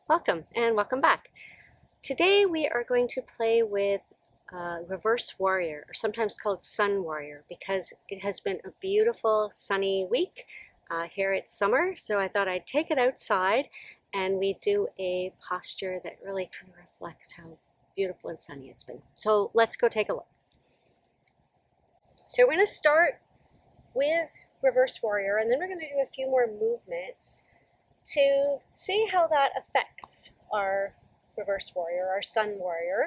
Welcome and welcome back. Today we are going to play with Reverse Warrior, or sometimes called Sun Warrior, because it has been a beautiful sunny week. Here it's summer, so I thought I'd take it outside and we do a posture that really kind of reflects how beautiful and sunny it's been. So let's go take a look. So we're going to start with Reverse Warrior, and then we're going to do a few more movements to see how that affects our Reverse Warrior, our Sun Warrior,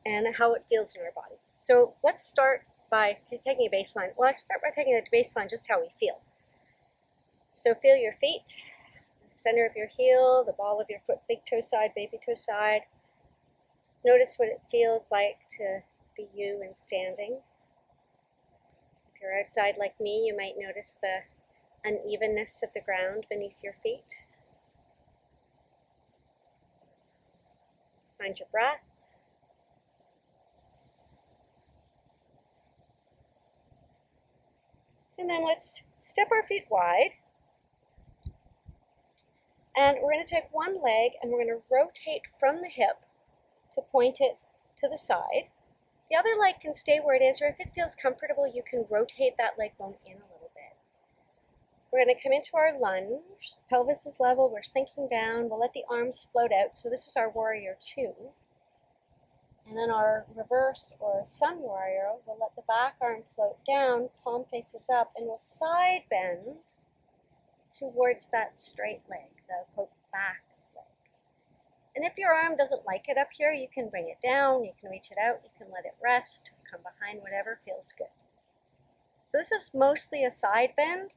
and how it feels in our body. So let's start by taking a baseline. Well, let's start by taking a baseline, just how we feel. So feel your feet, the center of your heel, the ball of your foot, big toe side, baby toe side. Just notice what it feels like to be you and standing. If you're outside like me, you might notice the unevenness of the ground beneath your feet. Find your breath. And then let's step our feet wide. And we're going to take one leg and we're going to rotate from the hip to point it to the side. The other leg can stay where it is, or if it feels comfortable, you can rotate that leg bone in a little bit. We're going to come into our lunge. Pelvis is level. We're sinking down. We'll let the arms float out. So this is our Warrior 2. And then our Reverse or Sun Warrior, we'll let the back arm float down, palm faces up, and we'll side bend towards that straight leg, the quote back leg. And if your arm doesn't like it up here, you can bring it down, you can reach it out, you can let it rest, come behind, whatever feels good. So this is mostly a side bend.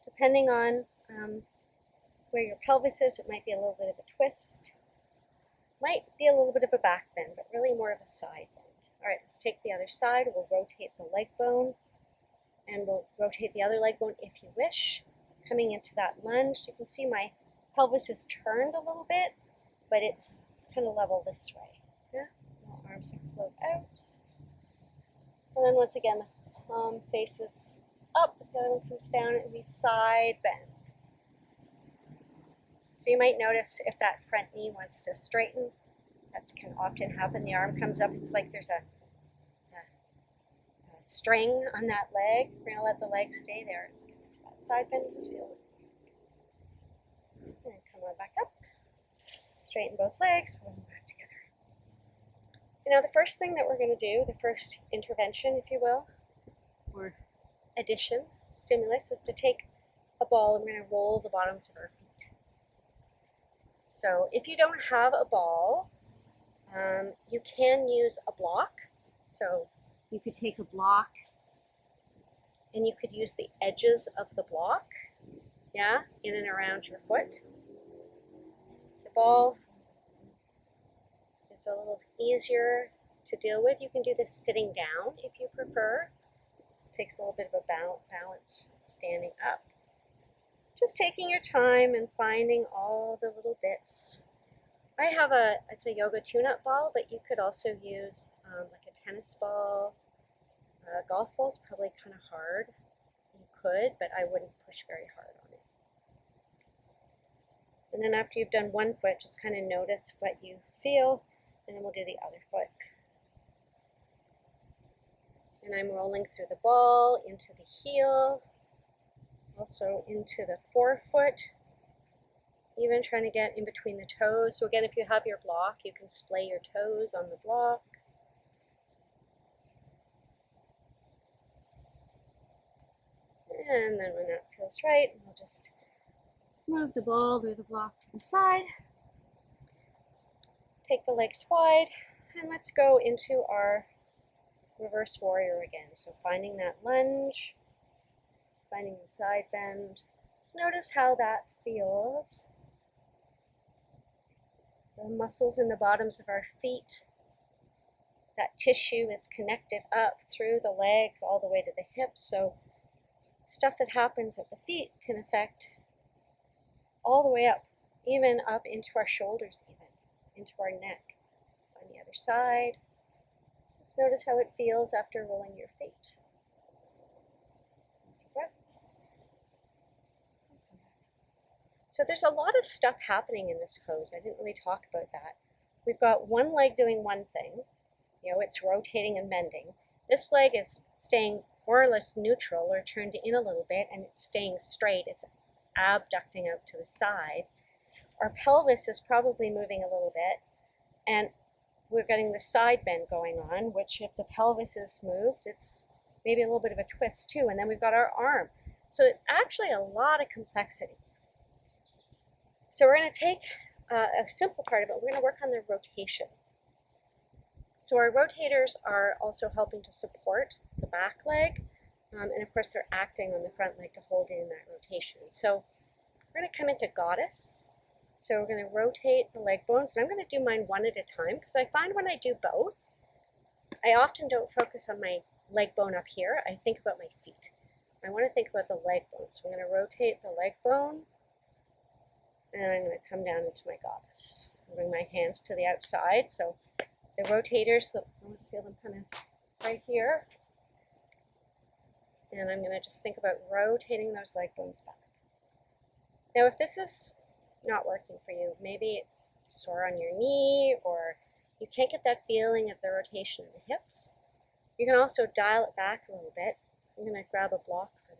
Depending on where your pelvis is, it might be a little bit of a twist. Might be a little bit of a back bend, but really more of a side bend. All right, let's take the other side. We'll rotate the leg bone, and we'll rotate the other leg bone if you wish. Coming into that lunge, you can see my pelvis is turned a little bit, but it's kind of level this way. Yeah? My arms are float out. And then once again, the palm faces up, the other one comes down, and we side bend. So you might notice if that front knee wants to straighten, that can often happen. The arm comes up, it's like there's a string on that leg. We're going to let the leg stay there. Just come into that side bend, just feel it. And come on back up. Straighten both legs, pull them back together. Now the first thing that we're going to do, the first intervention, if you will, or addition, stimulus, was to take a ball and we're going to roll the bottoms of our feet. So if you don't have a ball, you can use a block. So you could take a block and you could use the edges of the block, yeah, in and around your foot. The ball is a little easier to deal with. You can do this sitting down if you prefer. It takes a little bit of a balance standing up. Just taking your time and finding all the little bits. I have it's a yoga tune-up ball, but you could also use like a tennis ball. Golf ball is probably kind of hard. You could, but I wouldn't push very hard on it. And then after you've done one foot, just kind of notice what you feel, and then we'll do the other foot. And I'm rolling through the ball into the heel, also into the forefoot, even trying to get in between the toes. So again, if you have your block, you can splay your toes on the block. And then when that feels right, we'll just move the ball or the block to the side. Take the legs wide, and let's go into our Reverse Warrior again. So finding that lunge, finding the side bend. Just notice how that feels. The muscles in the bottoms of our feet, that tissue is connected up through the legs all the way to the hips. So stuff that happens at the feet can affect all the way up, even up into our shoulders, even into our neck. On the other side, just notice how it feels after rolling your feet. So there's a lot of stuff happening in this pose. I didn't really talk about that. We've got one leg doing one thing. It's rotating and bending. This leg is staying more or less neutral or turned in a little bit, and it's staying straight. It's abducting out to the side. Our pelvis is probably moving a little bit, and we're getting the side bend going on, which if the pelvis is moved, it's maybe a little bit of a twist too. And then we've got our arm. So it's actually a lot of complexity. So we're going to take a simple part of it. We're going to work on the rotation. So our rotators are also helping to support the back leg, and of course they're acting on the front leg to hold in that rotation. So we're going to come into goddess. So we're going to rotate the leg bones, and I'm going to do mine one at a time, because I find when I do both, I often don't focus on my leg bone up here. I think about my feet. I want to think about the leg bone. So I'm going to rotate the leg bone, and I'm going to come down into my goddess. Bring my hands to the outside. So the rotators, I want to feel them kind of right here. And I'm going to just think about rotating those leg bones back. Now, if this is not working for you, maybe it's sore on your knee, or you can't get that feeling of the rotation in the hips, you can also dial it back a little bit. I'm going to grab a block for this.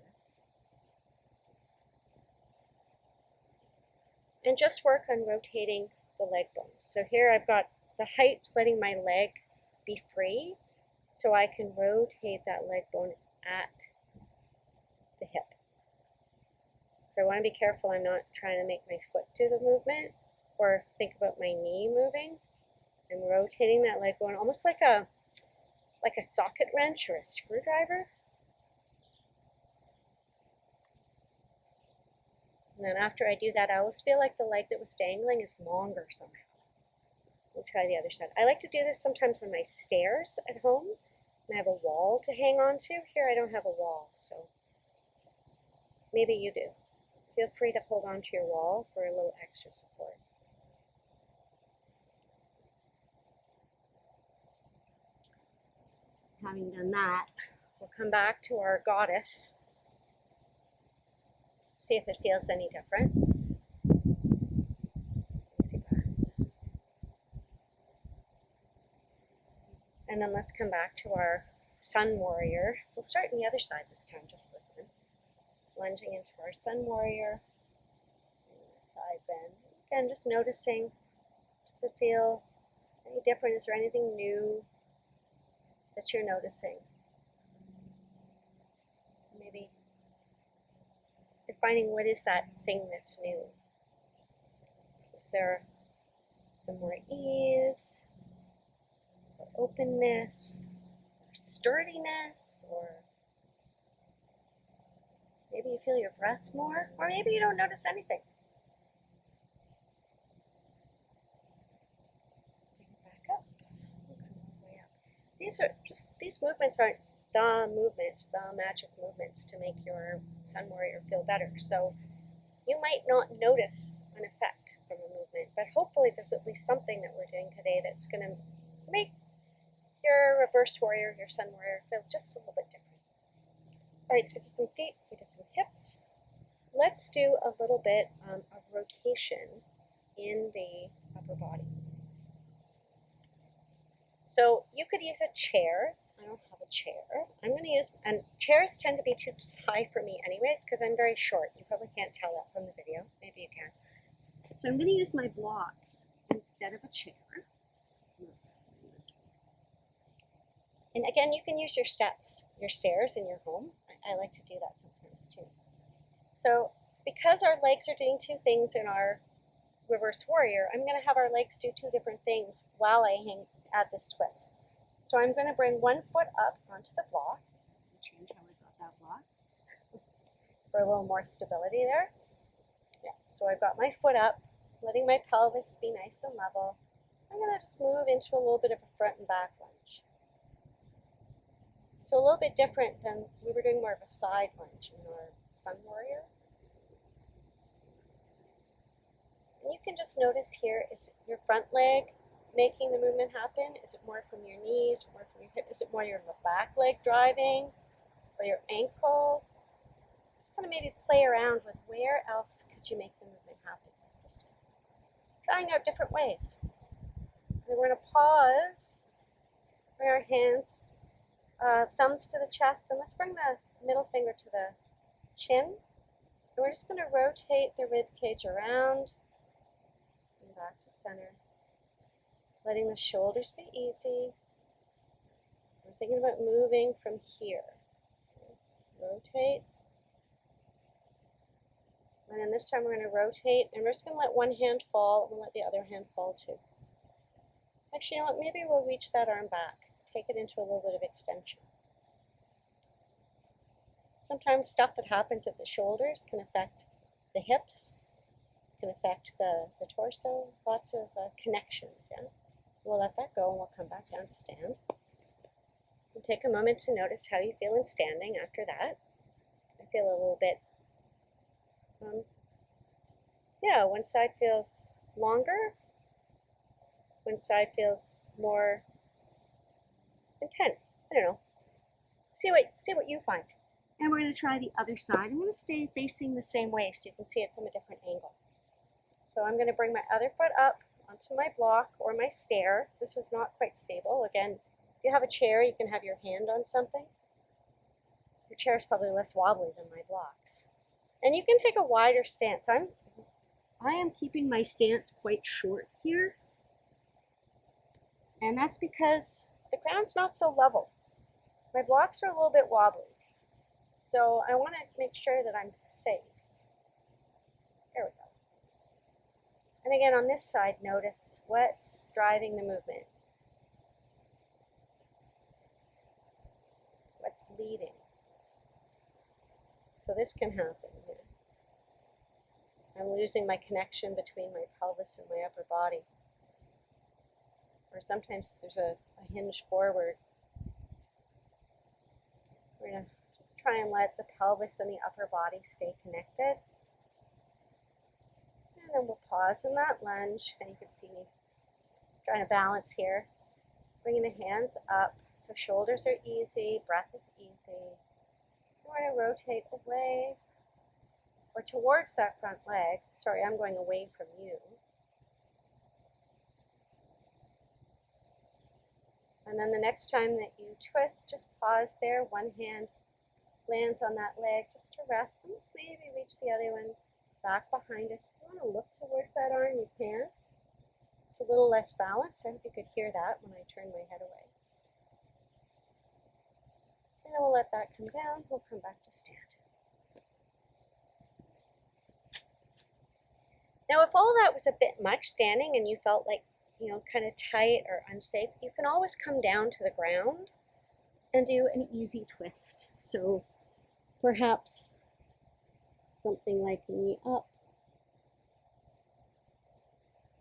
And just work on rotating the leg bones. So here I've got the height, letting my leg be free, so I can rotate that leg bone at the hip. So I want to be careful I'm not trying to make my foot do the movement or think about my knee moving. I'm rotating that leg bone almost like a socket wrench or a screwdriver. And then after I do that, I always feel like the leg that was dangling is longer somehow. We'll try the other side. I like to do this sometimes on my stairs at home, and I have a wall to hang on to. Here I don't have a wall, so maybe you do. Feel free to hold on to your wall for a little extra support. Having done that, we'll come back to our goddess. See if it feels any different. And then let's come back to our sun warrior. We'll start on the other side this time, just listen. Lunging into our sun warrior. Side bend. Again, just noticing, does it feel any different? Is there anything new that you're noticing? Maybe defining what is that thing that's new. Is there some more ease, or openness, or sturdiness, or maybe you feel your breath more, or maybe you don't notice anything. Back up. Way up. These movements aren't the movements, the magic movements to make your sun warrior feel better. So you might not notice an effect from a movement, but hopefully there's at least something that we're doing today that's going to make your reverse warrior, your sun warrior, feel just a little bit different. All right, so we did some feet, we did some hips. Let's do a little bit of rotation in the upper body. So you could use a chair. I don't have a chair. I'm going to use, and chairs tend to be too high for me anyways because I'm very short. You probably can't tell that from the video. Maybe you can. So I'm going to use my blocks instead of a chair. And again, you can use your steps, your stairs in your home. I like to do that sometimes too. So because our legs are doing two things in our reverse warrior, I'm going to have our legs do two different things while I add this twist. So I'm going to bring one foot up onto the block. Change how I got that block for a little more stability there. Yeah. So I've got my foot up, letting my pelvis be nice and level. I'm going to just move into a little bit of a front and back lunge. So a little bit different than we were doing more of a side lunge in our sun warrior. And you can just notice here, is your front leg making the movement happen? Is it more from your knees, more from your hip? Is it more your back leg driving, or your ankle? Just kind of maybe play around with where else could you make the movement happen. trying out different ways. And we're going to pause, bring our hands, thumbs to the chest, and let's bring the middle finger to the chin. And we're just going to rotate the rib cage around and back to center, letting the shoulders be easy. We're thinking about moving from here. Rotate. And then this time we're going to rotate, and we're just going to let one hand fall and let the other hand fall too. Actually, you know what? Maybe we'll reach that arm back. Take it into a little bit of extension. Sometimes stuff that happens at the shoulders can affect the hips, can affect the torso, lots of connections. Yeah? We'll let that go and we'll come back down to stand. And take a moment to notice how you feel in standing after that. I feel a little bit, yeah, one side feels longer, one side feels more intense. I don't know. See what you find. And we're going to try the other side. I'm going to stay facing the same way so you can see it from a different angle. So I'm going to bring my other foot up onto my block or my stair. This is not quite stable. Again, if you have a chair, you can have your hand on something. Your chair is probably less wobbly than my blocks. And you can take a wider stance. I am keeping my stance quite short here. And that's because the ground's not so level. My blocks are a little bit wobbly. So I want to make sure that I'm safe. There we go. And again, on this side, notice what's driving the movement. What's leading. So this can happen here. I'm losing my connection between my pelvis and my upper body. Or sometimes there's a hinge forward. We're going to just try and let the pelvis and the upper body stay connected. And then we'll pause in that lunge, and you can see me trying to balance here. Bringing the hands up, so shoulders are easy, breath is easy. We're going to rotate away or towards that front leg. Sorry, I'm going away from you. And then the next time that you twist, just pause there. One hand lands on that leg just to rest. And maybe reach the other one back behind us. If you want to look towards that arm, you can. It's a little less balanced. I hope you could hear that when I turn my head away. And then we'll let that come down. We'll come back to stand. Now, if all that was a bit much standing and you felt like, kind of tight or unsafe, you can always come down to the ground and do an easy twist. So perhaps something like knee up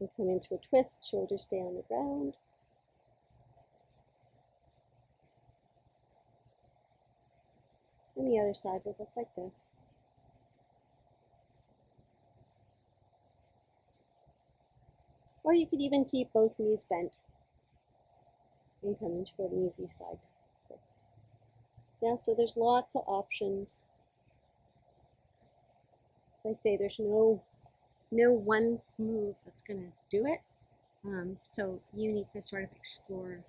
and come into a twist, shoulders stay on the ground. And the other side would look like this. Or you could even keep both knees bent and come into an easy side twist. Yeah, so there's lots of options. As I say, there's no one move that's going to do it. So you need to sort of explore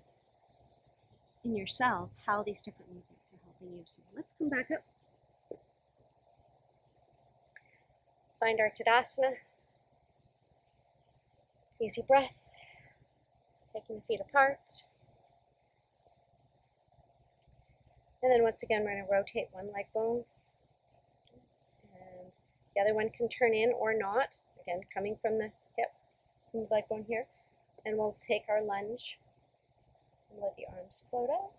in yourself how these different movements are helping you. So let's come back up. Find our Tadasana. Easy breath, taking the feet apart. And then once again, we're going to rotate one leg bone. And the other one can turn in or not. Again, coming from the hip, from the leg bone here. And we'll take our lunge and let the arms float out.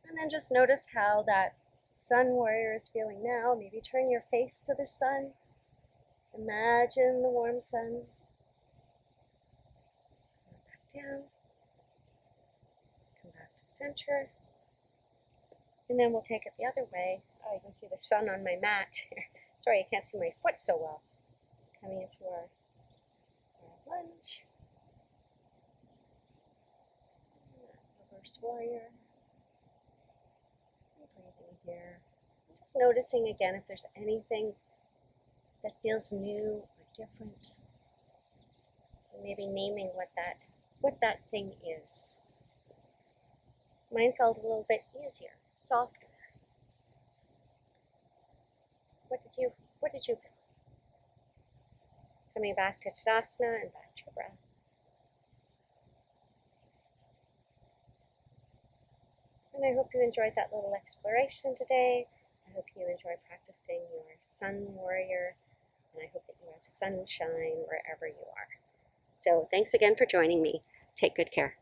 And then just notice how that sun warrior is feeling now. Maybe turn your face to the sun. Imagine the warm sun. Back down. Come back to center. And then we'll take it the other way. Oh, you can see the sun on my mat here. Sorry, I can't see my foot so well. Coming into our lunge. Reverse warrior. And breathing here. Just noticing again if there's anything that feels new or different. And maybe naming what that thing is. Mine felt a little bit easier, softer. What did you feel? Coming back to Tadasana and back to your breath. And I hope you enjoyed that little exploration today. I hope you enjoy practicing your Sun Warrior, and I hope that you have sunshine wherever you are. So thanks again for joining me. Take good care.